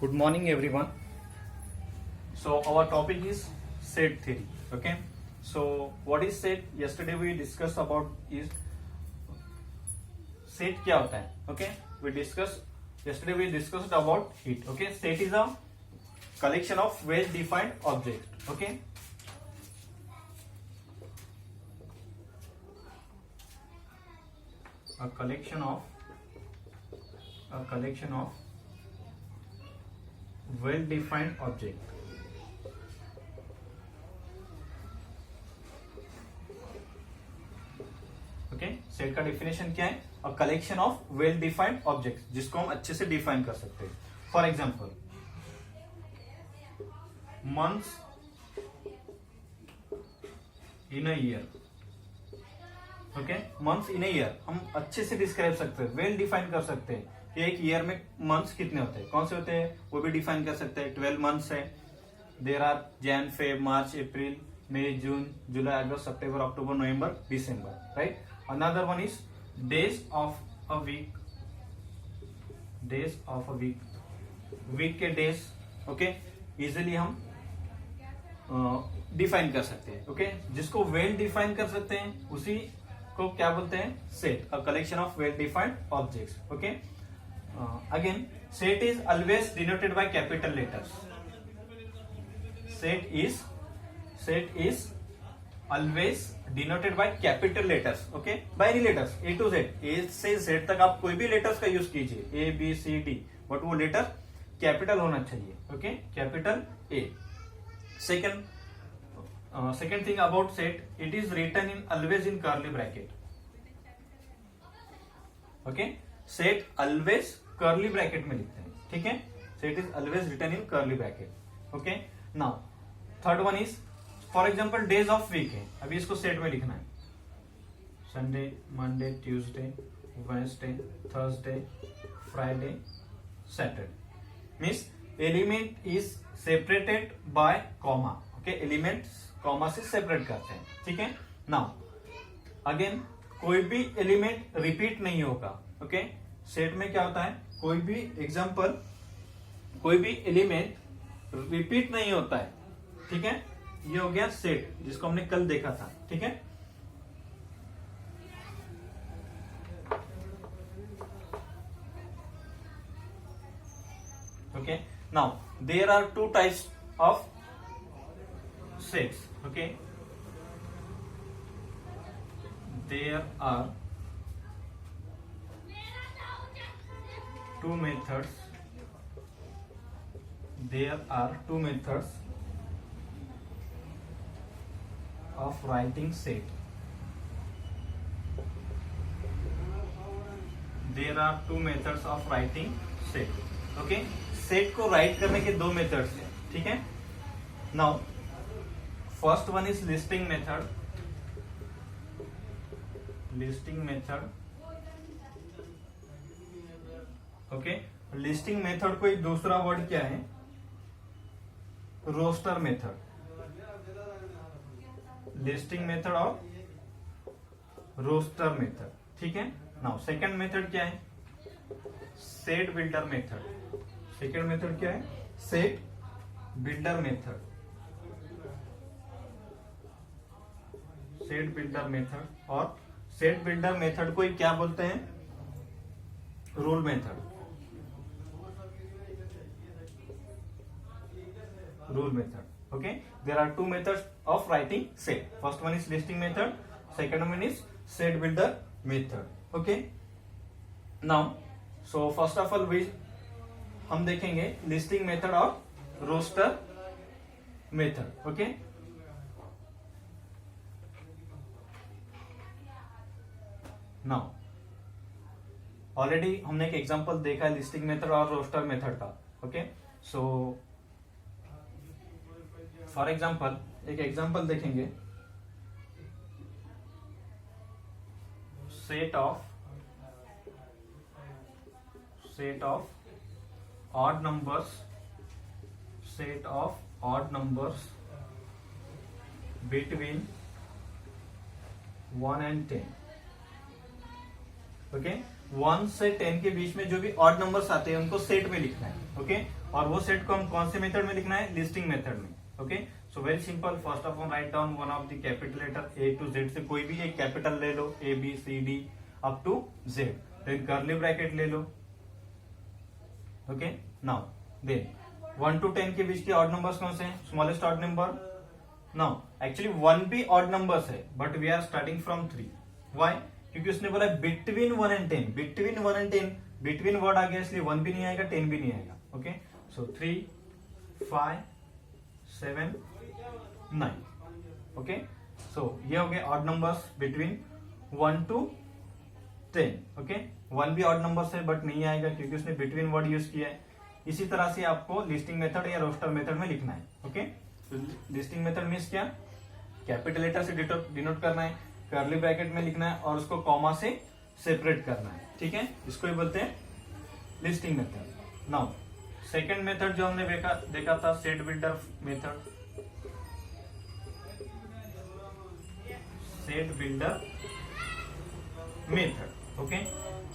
Good morning, everyone. So our topic is set theory. Okay. So what is set? Yesterday we discussed about is set क्या होता है. Okay. Yesterday we discussed about it. Okay. Set is a collection of well-defined objects. Okay. A collection of well-defined object. Okay, set का definition क्या है? अ collection of well defined objects, जिसको हम अच्छे से डिफाइन कर सकते हैं. For example, months in a year. Okay, months in a year हम अच्छे से डिस्क्राइब सकते हैं, वेल डिफाइन कर सकते हैं कि एक ईयर में मंथ्स कितने होते हैं, कौन से होते हैं, वो भी डिफाइन कर सकते हैं. 12 मंथ्स है. There are Jan, Feb, March, April, May, June, July, August, September, October, November, December. Right. Another one is days of a week. Week के डेज. ओके, इजिली हम डिफाइन कर सकते हैं. ओके, जिसको वेल डिफाइन कर सकते हैं उसी को क्या बोलते हैं? Set. A collection of well defined objects. Okay. Again, set is always denoted by capital letters. Set is always denoted by capital letters. Okay, by any letters, A to Z, A से Z तक आप कोई भी letters का use कीजिए, A B C D, but वो letter capital होना चाहिए. Okay, capital A. Second thing about set, it is written in always in curly bracket. Okay, set always curly bracket में लिखते हैं. ठीक है, set is always written in curly bracket. Okay. Now third one is, for example, days of week है. अभी इसको set में लिखना है. Sunday, Monday, Tuesday, Wednesday, Thursday, Friday, Saturday. Means element is separated by comma. Okay, elements comma से separate करते हैं. ठीक है. नाउ अगेन, कोई भी एलिमेंट रिपीट नहीं होगा. ओके, सेट में क्या होता है, कोई भी एलिमेंट रिपीट नहीं होता है. ठीक है, ये हो गया सेट, जिसको हमने कल देखा था. ठीक है. Okay. Now there are two types of sets. Okay, there are two methods of writing set. There are two methods of writing set. Okay, set को राइट करने के दो मेथड्स हैं. ठीक है. Now first one is listing method. Okay, listing method को एक दूसरा वर्ड क्या है? Roster method. लिस्टिंग मेथड और रोस्टर मेथड. ठीक है. नाउ सेकंड मेथड क्या है? Set builder method. Second method क्या है? Set builder method. Set builder method. और सेट बिल्डर मेथड को क्या बोलते हैं? Rule method. Rule method. Okay, there are two methods of writing set. First one is listing method, second one is set builder method. Okay. Now, so first of all हम देखेंगे listing method और roster method. Okay. Now, already हमने एक example देखा है listing method और roster method का. Okay. So for example, एक एग्जाम्पल देखेंगे. Set of odd numbers between 1 and 10. Okay, 1 से 10 के बीच में जो भी ऑड नंबर्स आते हैं उनको सेट में लिखना है, ओके। और वो सेट को हम कौन से मेथड में लिखना है, लिस्टिंग मेथड में, okay. So very simple, first of all write down one of the capital letter A to Z से कोई भी एक कैपिटल ले लो, A B C D up to Z, then curly bracket ले लो, ओके। नाउ देन 1 to 10 के बीच के ऑड नंबर्स कौन से हैं, smallest odd number. Now actually 1 भी ऑड नंबर्स है but we are starting from 3, why, क्योंकि उसने बोला between 1 and 10, between 1 and 10, between word आ गया इसलिए 1 भी नहीं आएगा 10 भी नहीं आएगा, ओके। सो 3 5 7 9, ओके। सो ये हो गए odd numbers between 1 to 10, okay. 1 भी ऑड नंबर्स है बट नहीं आएगा क्योंकि उसने बिटवीन वर्ड यूज किया है। इसी तरह से आपको लिस्टिंग मेथड या रोस्टर मेथड में लिखना है, ओके। लिस्टिंग मेथड मीन्स क्या, कैपिटल लेटर से डिनोट करना है, कर्ली ब्रैकेट में लिखना है और उसको कॉमा से सेपरेट करना है, ठीक है। इसको ही बोलते हैं listing method. Now second method जो हमने देखा था set builder method, set builder method, okay.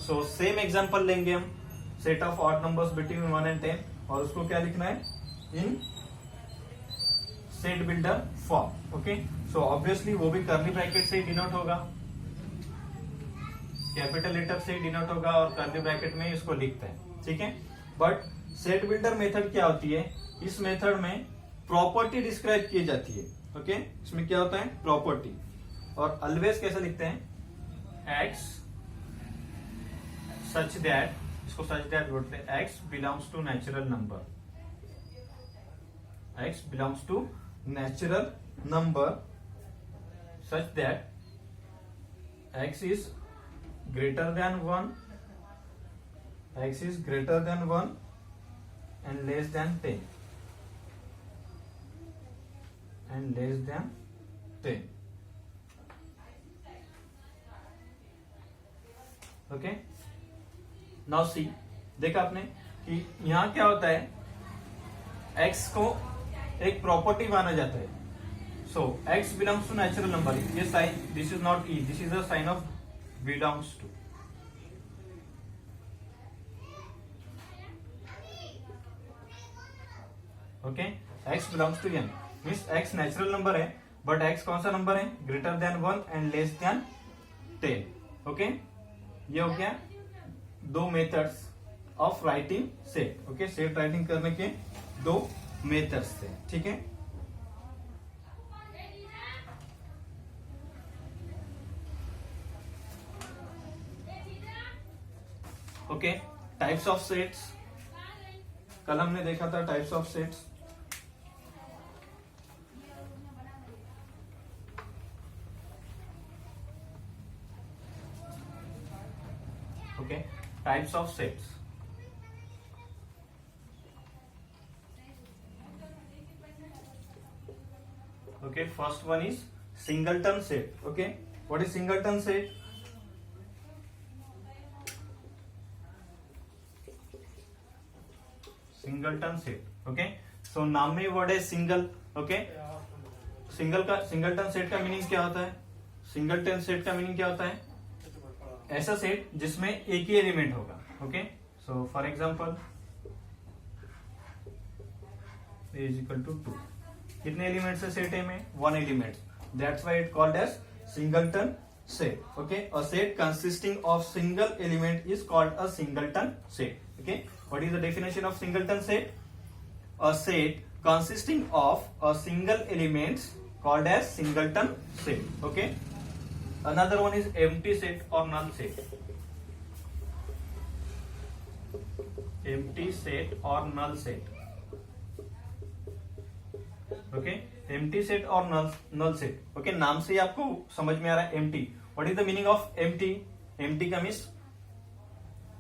So same example लेंगे हम, set of odd numbers between 1 and 10 और उसको क्या लिखना है, इन set builder form, okay. So obviously वो भी कर्ली ब्रैकेट से ही डिनोट होगा, कैपिटल लेटर से ही डिनोट होगा और कर्ली ब्रैकेट में इसको लिखते हैं, ठीक है। बट सेट बिल्डर मेथड क्या होती है, इस मेथड में प्रॉपर्टी डिस्क्राइब की जाती है, ओके। इसमें क्या होता है, प्रॉपर्टी। और ऑलवेज कैसे लिखते हैं, एक्स सच दैट, इसको सच दैट बोलते हैं, x belongs to natural number, x belongs to natural number such that x is greater than 1, x is greater than 1 and less than 10, and less than 10, okay। now see, देखा आपने कि यहां क्या होता है, x को एक प्रॉपर्टी माना जाता है। So x belongs to natural number, ये sign, this is not E, this is a sign of belongs to, okay. x belongs to n means x natural number है बट x कौन सा नंबर है, greater than 1 and less than 10, okay. ये हो गया दो methods of writing set, okay. Set writing करने के दो मेथड्स थे, ठीक है। ओके, टाइप्स ऑफ सेट्स, कल हमने देखा था types of sets, okay. Types of sets, okay. First one is singleton set, okay. What is singleton set, singleton set, okay. So नाम में वर्ड है सिंगल, ओके। सिंगलटन सेट का meaning क्या होता है, सिंगलटन सेट का मीनिंग क्या होता है, ऐसा सेट जिसमें एक ही एलिमेंट होगा, okay. So for example a is equal to 2, कितने एलिमेंट से सेट है में, 1 element, that's why it called as singleton set, okay। A set consisting of single element is called a singleton set, okay। What is the definition of singleton set, a set consisting of a single element called as singleton set, okay। Another one is empty set or null set, empty set or null set, okay। empty set और null set, okay। नाम से ही आपको समझ में आ रहा है empty, what is the meaning of empty, empty का means,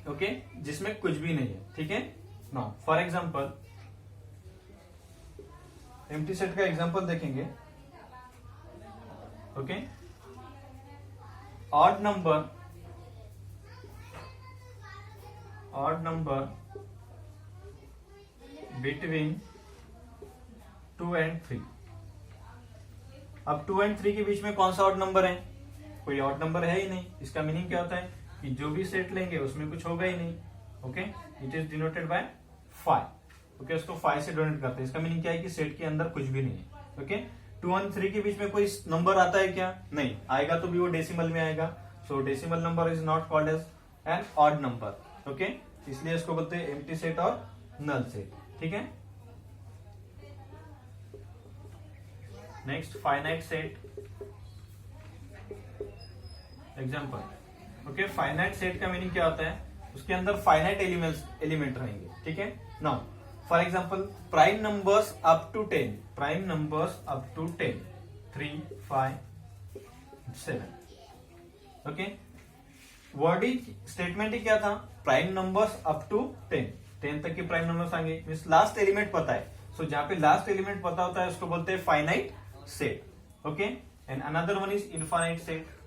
okay, जिसमें कुछ भी नहीं है, ठीक है। Now for example empty set का एग्जांपल देखेंगे, okay. Odd number between 2 and 3, अब 2 and 3 के बीच में कौन सा ऑड नंबर है, कोई ऑड नंबर है ही नहीं। इसका मीनिंग क्या होता है, कि जो भी सेट लेंगे उसमें कुछ होगा ही नहीं। Okay, it is denoted by 5। Okay, उसको 5 से डोनेट करते हैं। इसका मीनिंग क्या है कि सेट के अंदर कुछ भी नहीं है। ओके, 2 और 3 के बीच में कोई नंबर आता है क्या? नहीं आएगा, तो भी वो डेसिमल में आएगा। So decimal number is not called as an odd number. Okay, इसलिए इसको बोलते हैं एम्प्टी सेट और नल सेट। ठीक है, next finite set example. Okay, finite set का मीनिंग क्या होता है? उसके अंदर फाइनाइट एलिमेंट रहेंगे। ठीक है, now for example prime numbers up to 10, prime numbers up to 10, 3, 5, 7। Okay, wording statement ही क्या था? प्राइम नंबर्स अप टू 10 तक के प्राइम नंबर्स आएंगे, मीन्स लास्ट एलिमेंट पता है। सो जहां पे लास्ट एलिमेंट पता होता है उसको बोलते हैं finite set. Okay, and another one is infinite set.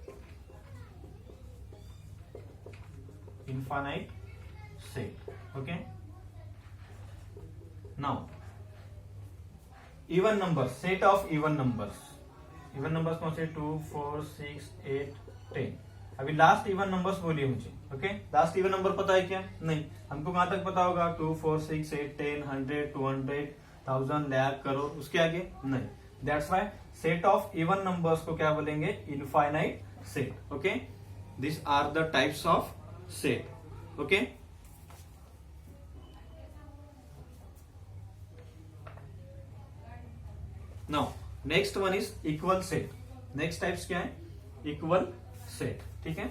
infinite set. Okay, now even numbers, set of even numbers कौन से? 2, 4, 6, 8, 10। अभी लास्ट इवन नंबर्स बोलिए मुझे। ओके, लास्ट इवन नंबर पता है क्या? नहीं, हमको कहां तक पता होगा? 2, 4, 6, 8, 10, 100, 200, 1000, लाख, करोड़, उसके आगे नहीं। That's why set of even numbers को क्या बोलेंगे? Infinite set. Okay, this are the types of set. Okay, now next one is equal set. next types क्या है? equal set. ठीक है,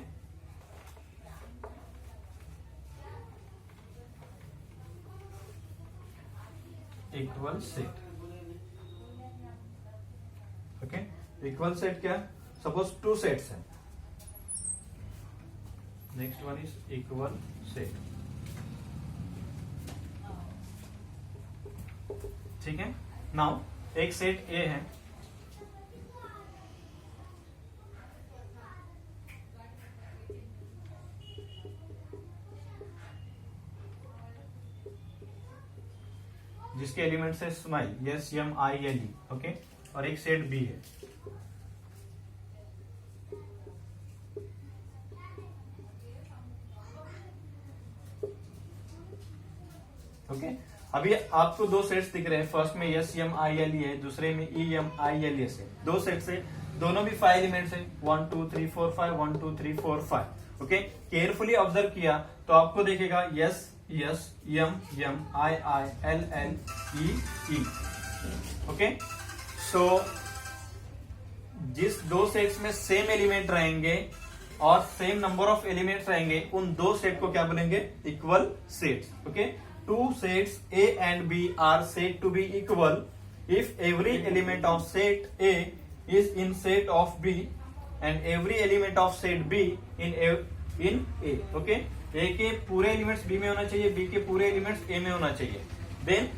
equal set. okay, equal set क्या? suppose 2 sets है। Next one is equal set. ठीक है, now एक set ए है, जिसके एलिमेंट्स है स्माइल, SMILE। ओके, और एक सेट बी है। ओके, अभी आपको 2 सेट्स दिख रहे हैं। फर्स्ट में SMILE है, दूसरे में EMILS है। 2 सेट्स है, दोनों भी 5 एलिमेंट्स है। 1 2 3 4 5, 1 2 3 4 5। ओके, केयरफुली ऑब्जर्व किया तो आपको देखेगा S S M M I I L L E E। Okay, so जिस 2 सेट्स में सेम एलिमेंट रहेंगे और सेम नंबर ऑफ एलिमेंट्स रहेंगे, उन 2 सेट को क्या बोलेंगे? Equal sets. Okay, 2 sets A and B are said to be equal if every element of set A is in set of B and every element of set B in A. Okay, A के पूरे elements B में होना चाहिए, B के पूरे elements A में होना चाहिए। Then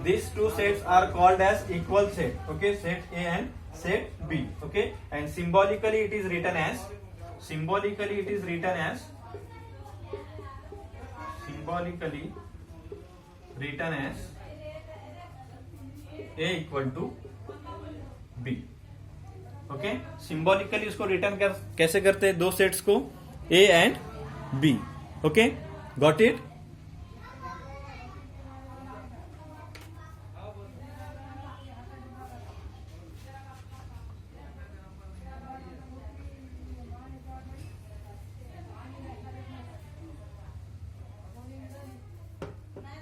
these 2 sets are called as equal set. Okay, set A and set B. Okay, and symbolically it is written as A equal to B. Okay, symbolically उसको return कैसे करते हैं? 2 sets को A and B. Okay, got it?